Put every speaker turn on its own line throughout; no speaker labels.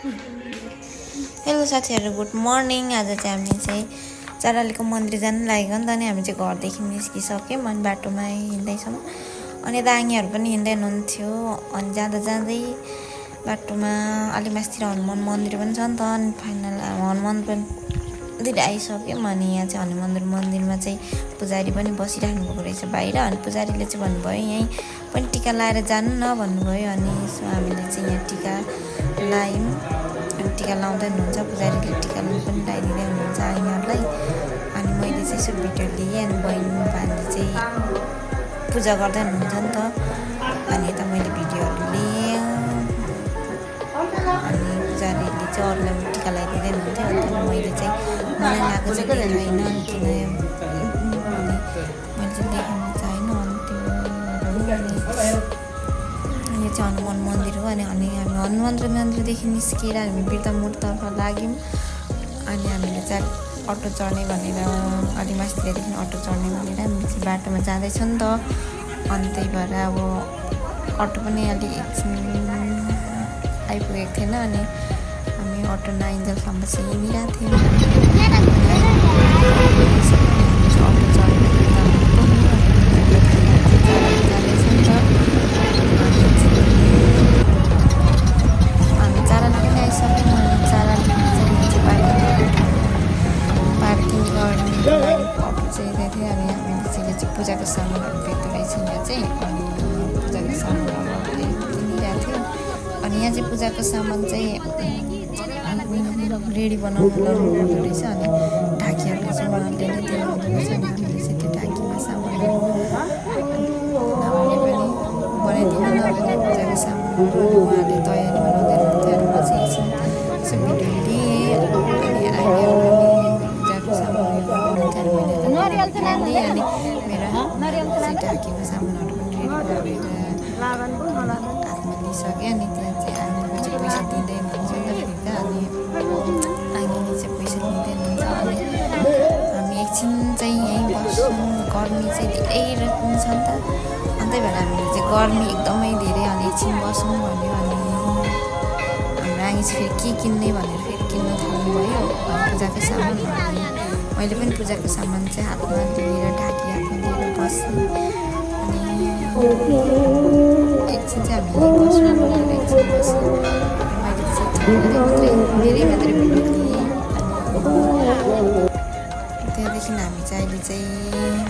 Hello साथीहरू, good morning. आज चाहिँ हामी चाहिँ चारालीको मन्दिर जानु लागेको नि त, अनि हामी चाहिँ घरदेखि निस्किसक्यौँ अनि बाटोमा हिँड्दैछौँ। अनि दाङ्गीहरू पनि हिँड्दै हुनुहुन्थ्यो। अनि जाँदा जाँदै बाटोमा अलि मास्तिर हनुमान मन्दिर पनि छ नि त, अनि फाइनल हनुमान मन्दिर आइसक्यौँ। अनि यहाँ चाहिँ हनुमान मन्दिरमा चाहिँ पुजारी पनि बसिराख्नु भएको रहेछ बाहिर। अनि पुजारीले चाहिँ भन्नुभयो यहीँ पनि टिका लाएर जानु न भन्नुभयो। अनि सो हामीले चाहिँ यहाँ टिका लायौँ। अनि टिका लाउँदै हुनुहुन्छ पुजारीले, टिका पनि लगाइदिँदै हुनुहुन्छ आइमाहरूलाई। अनि मैले चाहिँ यसो भिडियो लिएँ। अनि बहिनी भान्जी चाहिँ पूजा गर्दै हुनुहुन्छ नि त, अनि यता मैले भिडियोहरू लिएँ। अनि पुजारीले चाहिँ अरूलाई टिका लगाइदिँदै हुनुहुन्थ्यो। अन्त मैले चाहिँ मलाई लागेको चाहिँ देखाइन, अनि किन अनि मैले चाहिँ देखाउनु चाहेन। अनि यो चाहिँ हनुमान मन्दिर हो। अनि हामी हनुमान मन्दिरदेखि निस्किएर हामी बिर्तामोडतर्फ लाग्यौँ। अनि हामीले चाहिँ अटो चढ्ने भनेर अलि मास्तिरदेखि अटो चढ्ने भनेर हामी चाहिँ बाटोमा जाँदैछौँ नि त। अनि त्यही भएर अब अटो पनि अलिक एकछिन आइपुगेको थिएन। अनि हामी अटो नआइन्जेलसम्म चाहिँ हिँडिरहेको थियौँ। अटो चढेर पूजाको सामानहरू बेच्दो रहेछ यहाँ चाहिँ। अनि पूजाको सामानहरू किनिरहेको थियो। अनि यहाँ चाहिँ पूजाको सामान चाहिँ रेडी बनाउनु लाउनु पर्दो रहेछ। अनि ढाकीहरूले चाहिँ उहाँहरूले नै दिनुहुँदो रहेछ। अनि हामीले चाहिँ त्यो ढाकीमा सामानहरू हामीले पनि बनाइदिनु नपर्ने पूजाको सामानहरू। अनि उहाँहरूले तयारी बनाउँदै हुनुहुन्थ्यो। अनि म चाहिँ एकछिन यसो भिडियो लिएँ। अनि आइमाहरू पनि पूजाको सामानहरू बनाउँथ्यो। अनि मैले लिएँ। अनि चाहिँ ढाकीमा सामानहरू पनि रेडी गरेर हातमा लिइसकेँ। अनि त्यहाँ चाहिँ आइमाले चाहिँ पैसा दिँदै हुनुहुन्छ नि त भित्र। अनि आइमाले चाहिँ पैसा दिँदै हुनुहुन्छ। अनि हामी एकछिन चाहिँ यहीँ बस्छौँ। गर्मी चाहिँ धेरै छ नि त, अनि त्यही भएर हामीले चाहिँ गर्मी एकदमै धेरै। अनि एकछिन बसौँ भन्यो। अनि हाम्रो आगी चाहिँ फेरि के किन्ने भनेर फेरि किन्न थाल्नुभयो पूजाको सामान। अनि मैले पनि पूजाको सामान चाहिँ हातमा लिएर ढाकी हातमा लिएर बसेँ। अनि एकछिन चाहिँ हामी बस्नु भनेर एकछिन बसेँ। मैले चाहिँ धेरै मात्रै भिडियो लिएँ। अनि त्यहाँदेखि हामी चाहिँ अहिले चाहिँ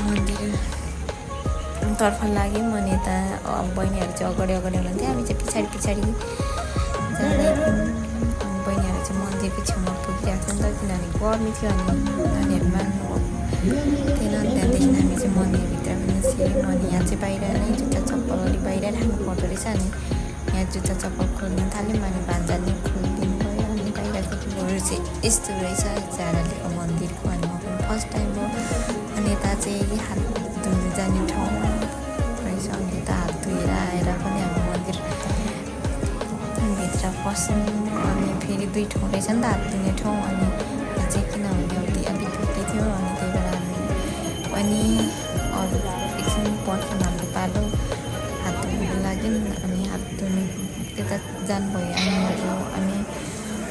मन्दिरतर्फ लाग्यौँ। अनि यता बहिनीहरू चाहिँ अगाडि हुनुहुन्थ्यो, हामी चाहिँ पछाडि जाँदै थियौँ। अनि बहिनीहरू चाहिँ मन्दिरको छेउमा पुगिरहेको थियो नि त, किनभने गर्मी थियो। अनि नानीहरू मान्नु थिएन। अनि त्यहाँदेखि हामी चाहिँ मन्दिरभित्र पनि छिर्यौँ। अनि यहाँ चाहिँ बाहिर नै जुत्ता चप्पल अलिक बाहिर राख्नु पर्दो रहेछ। अनि यहाँ जुत्ता चप्पल खोल्न थाल्यौँ। अनि भान्जाले खोलिदिनु भयो। अनि बाहिरको ठुलोहरू चाहिँ यस्तो रहेछ चारालीको मन्दिरको। अनि म पनि फर्स्ट टाइम हो। अनि यता चाहिँ हात धुनु जाने ठाउँ रहेछ। अनि यता हात धोएर आएर पनि हामी मन्दिरभित्र पस्यौँ। अनि फेरि दुई ठाउँ रहेछ नि त हात धुने ठाउँ। अनि यहाँ चाहिँ किनभने अलिक भित्रै थियो। अनि त्यही भएर हामी पनि अरू एकछिन पर्छौँ हाम्रो पालो हात धुनुको लागि। अनि हात धुनु त्यता जानुभयो आमाहरू। अनि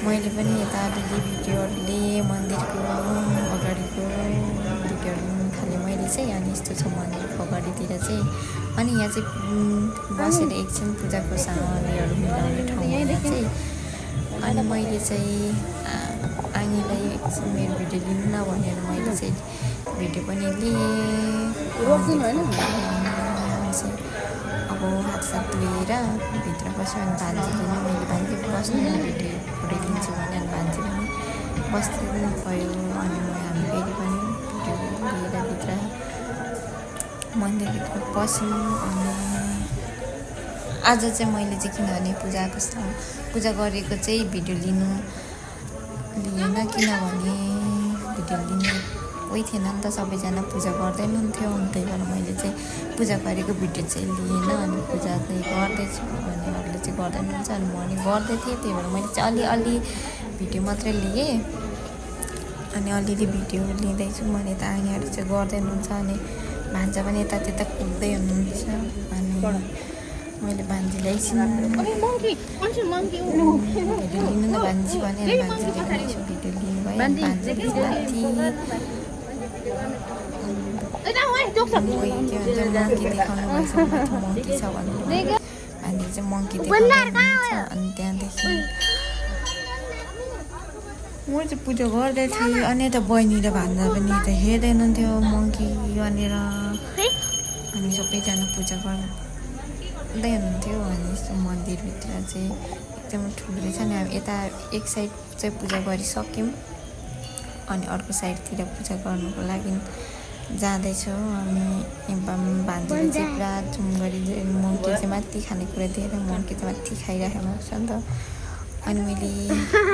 मैले पनि यता अलिअलि भिडियोहरू लिएँ मन्दिरको अगाडिको भिडियोहरू लिनु थालेँ मैले चाहिँ। अनि यस्तो छ मन्दिरको अगाडितिर चाहिँ। अनि यहाँ चाहिँ बसेर एकछिन पूजाको सामग्रीहरू मिलाउने ठाउँ चाहिँ। अनि मैले चाहिँ आनीलाई एकछिन मेरो भिडियो लिनु न भनेर मैले चाहिँ भिडियो पनि लिएँ। हामी चाहिँ अब हातसात धोएर भित्र बस्यो। अनि भान्जीले नै मैले भान्जी बस्नु भिडियो फोटो लिन्छु भने अनि भान्जी पनि बस्दिनु भयो। अनि हामी फेरि पनि भिडियो लिएर भित्र मन्दिरभित्र पस्यौँ। अनि आज चाहिँ मैले चाहिँ किनभने पूजा गरेको चाहिँ भिडियो लिएन, किनभने भिडियो लिने कोही थिएन नि त, सबैजना पूजा गर्दै हुनुहुन्थ्यो। अनि त्यही भएर मैले चाहिँ पूजा गरेको भिडियो चाहिँ लिएन। अनि पूजा चाहिँ गर्दैछु भने अरूले चाहिँ गर्दैन हुन्छ। अनि म पनि गर्दै थिएँ, त्यही भएर मैले चाहिँ अलि भिडियो मात्रै लिएँ। अनि अलिअलि भिडियो लिँदैछु। मैले त आनीहरू चाहिँ गर्दै हुनुहुन्छ। अनि भान्जा पनि यतात्यता कुद्दै हुनुहुन्छ। अनि मैले भान्जीलाई एकछिन भिडियो लिनु न भान्जी भनेर भान्जीले पनि यसो भिडियो लिनुभयो भान्जी माथि के भन्छ मङ्की देखाउनु भएछ माथि मङ्की छ भन्नु भान्जीले चाहिँ मङ्की देखाउनु अनि त्यहाँदेखि म चाहिँ पूजा गर्दै थिएँ अनि यता बहिनीले भन्दा पनि त हेर्दैनन्थ्यो मङ्की भनेर अनि सबैजना पूजा गर्दै हुनुहुन्थ्यो अनि यस्तो मन्दिरभित्र चाहिँ एकदमै ठुलो रहेछ नि अब यता एक साइड चाहिँ पूजा गरिसक्यौँ अनि अर्को साइडतिर पूजा गर्नुको लागि जाँदैछौँ अनि भान्जीले चाहिँ पुरा जुम गरी मङ्की चाहिँ माथि खानेकुरा दिएर मङ्की चाहिँ माथि खाइराखेको छ नि त अनि मैले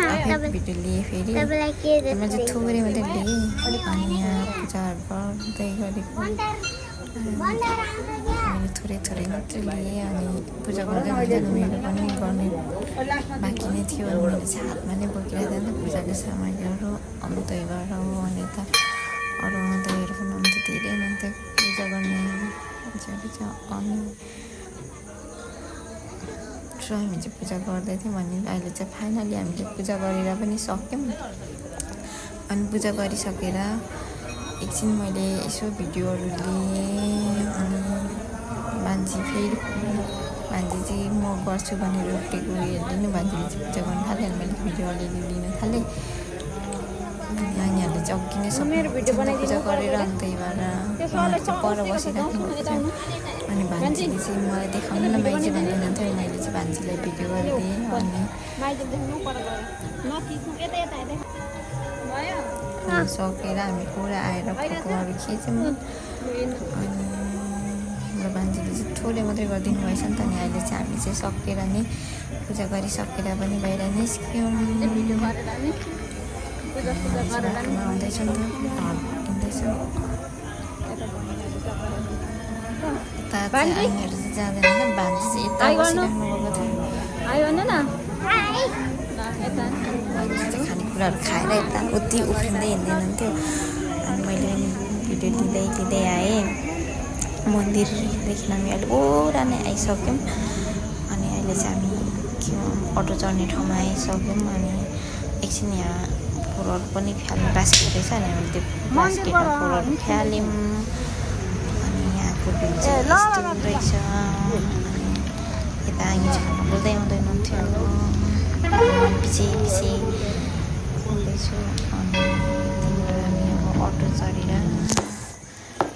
आफै भिडियो लिएँ फेरि मैले चाहिँ थोरै मात्रै लिएँ अनि यहाँ पूजाहरू गर्दै गरेको मैले थोरै मात्रै लिएँ अनि पूजा गर्दै गर्दै मेरो पनि गर्ने बाँकी नै थियो अनि मैले चाहिँ हातमा नै बोकिरहेको थिएँ नि त पूजाको सामग्रीहरू अनि त्यही भएर अनि यता अरू दहीहरू पनि हुन्थ्यो धेरै हुन्थ्यो पूजा गर्ने अनि हामी चाहिँ पूजा गर्दै थियौँ अनि अहिले चाहिँ फाइनली हामीले पूजा गरेर पनि सक्यौँ अनि पूजा गरिसकेर एकछिन मैले यसो भिडियोहरू लिएँ अनि भान्जी चाहिँ म गर्छु भनेर उठेको हेरिदिनु भान्जीले चाहिँ पूजा गर्नु थाल्यो अनि मैले भिडियो अलिअलि लिन थालेँ अनि नानीहरूले चाहिँ अघि नै सबै पूजा गरेर अनि त्यही भएर पर बसिराख्नु भएको थियो अनि भान्जीले चाहिँ मलाई देखाउनु न माइजी भन्दैन थियो मैले चाहिँ भान्जीलाई भिडियो गरिदिएँ अनि सकेर हामी पुरा आएर फोटोहरू खिच्यौँ अनि हाम्रो भान्जीले चाहिँ थोरै मात्रै गरिदिनु भएछ नि त अनि अहिले चाहिँ हामी चाहिँ सकेर नै पूजा गरिसकेर पनि बाहिर निस्क्यौँ बाटोमा आउँदैछ नि त हिँड्दैछौँ यता चाहिँ आइनीहरू चाहिँ जाँदैन भान्जी चाहिँ यता बसिराख्नु भएको थियो खानेकुराहरू खाएर यता उति उफ्रिँदै हिँड्दैनन्थ्यो अनि मैले पनि भिडियो लिँदै आएँ मन्दिरदेखि हामी अहिले ओरा नै आइसक्यौँ अनि अहिले चाहिँ हामी अटो चढ्ने ठाउँमा आइसक्यौँ अनि एकछिन यहाँ फोहोरहरू पनि फ्याल्नु बास्केट रहेछ अनि हामीले त्यो बास्केटमा फोहोरहरू फ्याल्यौँ अनि यहाँको भिउ चाहिँ यस्तो रहेछ अनि यता हामी चाहिँ बोल्दै आउँदै हुनुहुन्थ्यो पछि आउँदैछु अनि हामी अब अटो चढेर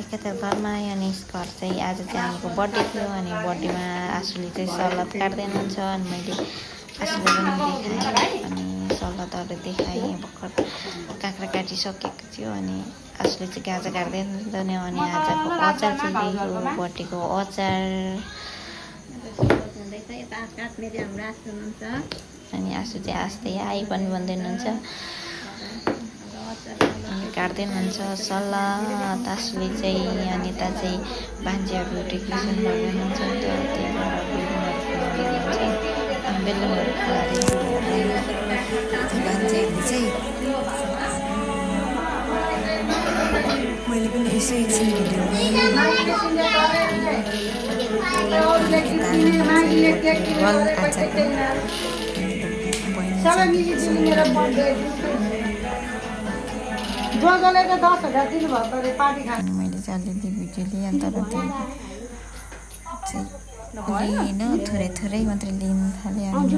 एकता घरमा अनि घर चाहिँ आज चाहिँ हामीको बर्थडे थियो अनि बर्थडेमा आसुले चाहिँ सलाद काट्दै हुनुहुन्छ अनि मैले आसुले पनि देखाएँ अनि सलादहरू देखाएँ भर्खर काँक्रा काटिसकेको थियो अनि आसुले चाहिँ गाजा काट्दै हुनुहुन्थ्यो अनि आजको अचार चाहिँ दिएको बर्थडेको अचार अनि आसु चाहिँ आस्दै आइ पनि भन्दै हुनुहुन्छ काट्दै हुनुहुन्छ सल्लाह आसुले चाहिँ अनि यता चाहिँ भान्जीहरू डेकोरेसन गर्दै हुनुहुन्छ त्यही भएर बेलुनहरू खुवाउँदै भान्जीहरूले चाहिँ मैले पनि यसो एकछिन भिडियो मैले चाहिँ अलिअलि भिडियो लिएँ तर त्यो चाहिँ लिएन थोरै मात्रै लिनु थालेँ अनि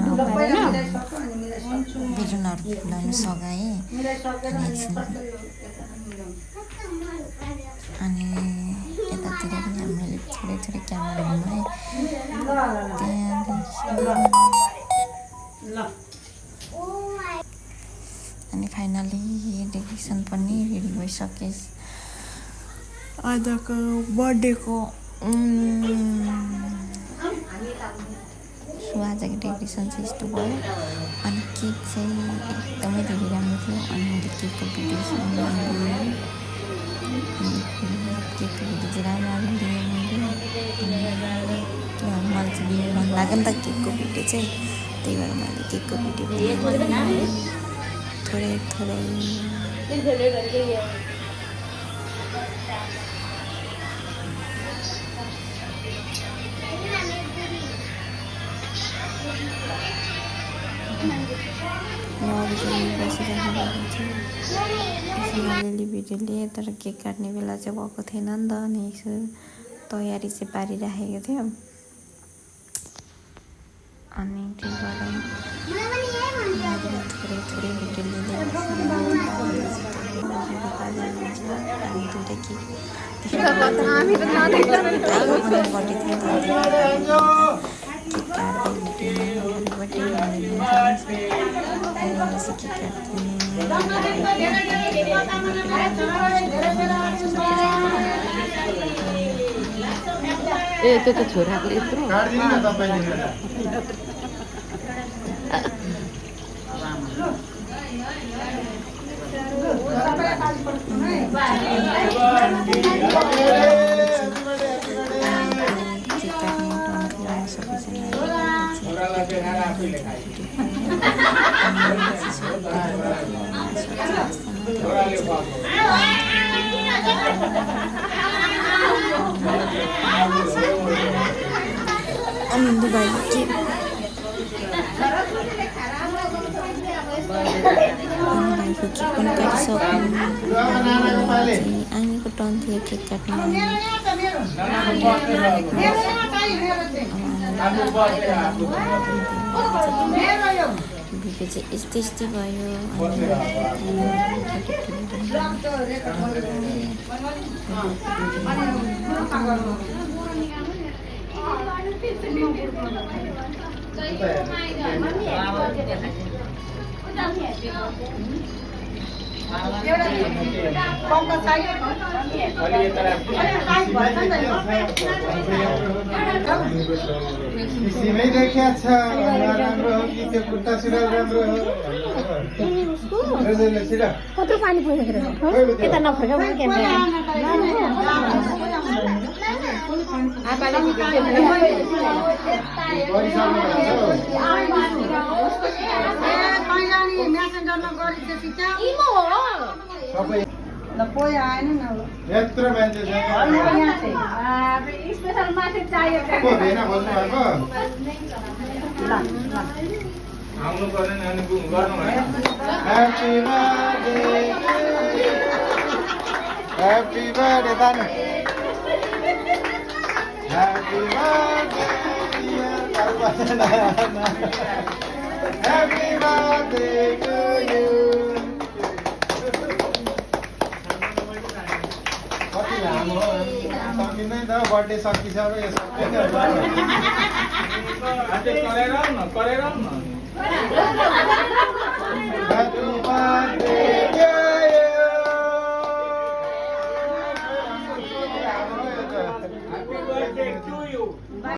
बेलुनहरू फुलाउनु सघाएँ अनि यतातिर पनि हामीले थोरै क्यामेरा घुमाएँ त्यहाँदेखि अनि फाइनली डेकोरेसन पनि रेडी भइसके आजको बर्थडेको सो आजको डेकोरेसन चाहिँ यस्तो भयो अनि केक चाहिँ एकदमै धेरै राम्रो थियो अनि मैले केकको भिडियो चाहिँ लिएँ केकको भिडियो चाहिँ राम्रो लिएँ मैले मलाई चाहिँ लिनु मन लाग्यो नि त केकको भिडियो चाहिँ त्यही भएर मैले केकको भिडियो बनाएँ थोरै बसिराखेको छु। यसो अलिअलि भिडियो लिएँ तर केक काट्ने बेला चाहिँ भएको थिएन नि त, अनि यसो तयारी चाहिँ पारिराखेको थियो। अनि त्यही भएर थोरै थोरै भिडियो लिँदै
ए त्यो त छोराको यत्रो
Amindu balik pun tadi shopping ani ko ton thia cake katna बिपे चाहिँ यस्तै यस्तै भयो।
सिमै देखिया छ राम्रो हो कि त्यो कुर्ता सुरुवाल राम्रो हो
कत्रो पानी परिसकेर यता नफर्का पनि क्यामेरा
यत्रो मान्छे को भेना बोल्नु भएको आउनु पर्ने अनि गर्नु happy birthday happy birthday Tanu happy birthday happy birthday to you कति लामो सकिँदैन त बर्थडे सकिसक्यो यो सबै
गरेर न